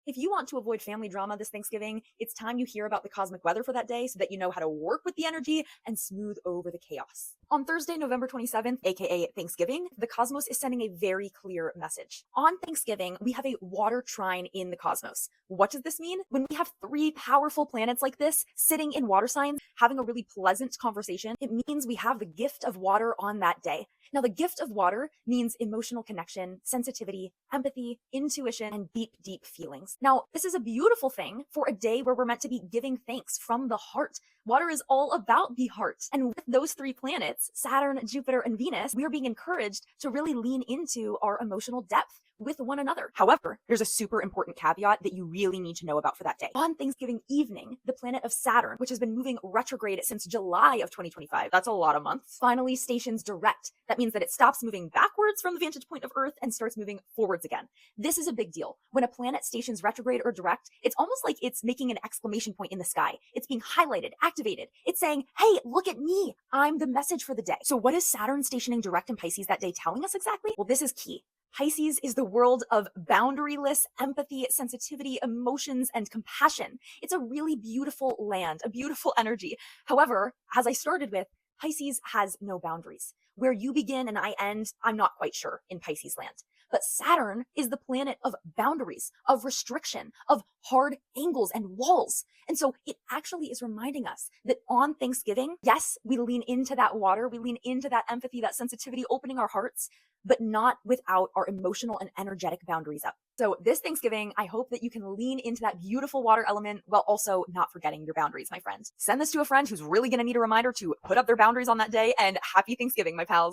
If you want to avoid family drama this Thanksgiving, it's time you hear about the cosmic weather for that day so that you know how to work with the energy and smooth over the chaos. On Thursday, November 27th, aka Thanksgiving, the cosmos is sending a very clear message. On Thanksgiving, we have a water trine in the cosmos. What does this mean? When we have three powerful planets like this sitting in water signs, having a really pleasant conversation, it means we have the gift of water on that day. Now, the gift of water means emotional connection, sensitivity, empathy, intuition, and deep, deep feelings. Now, this is a beautiful thing for a day where we're meant to be giving thanks from the heart. Water is all about the heart. And with those three planets, Saturn, Jupiter, and Venus, we are being encouraged to really lean into our emotional depth with one another. However, there's a super important caveat that you really need to know about for that day. On Thanksgiving evening, the planet of Saturn, which has been moving retrograde since July of 2025, that's a lot of months, finally stations direct. That means that it stops moving backwards from the vantage point of Earth and starts moving forwards again. This is a big deal. When a planet stations retrograde or direct, it's almost like it's making an exclamation point in the sky. It's being highlighted, activated. It's saying, hey, look at me. I'm the message for the day. So what is Saturn stationing direct in Pisces that day telling us exactly? Well, this is key. Pisces is the world of boundaryless empathy, sensitivity, emotions, and compassion. It's a really beautiful land, a beautiful energy. However, as I started with, Pisces has no boundaries. Where you begin and I end, I'm not quite sure in Pisces land. But Saturn is the planet of boundaries, of restriction, of hard angles and walls. And so it actually is reminding us that on Thanksgiving, yes, we lean into that water, we lean into that empathy, that sensitivity, opening our hearts, but not without our emotional and energetic boundaries up. So this Thanksgiving, I hope that you can lean into that beautiful water element while also not forgetting your boundaries, my friend. Send this to a friend who's really going to need a reminder to put up their boundaries on that day, and happy Thanksgiving, my pals.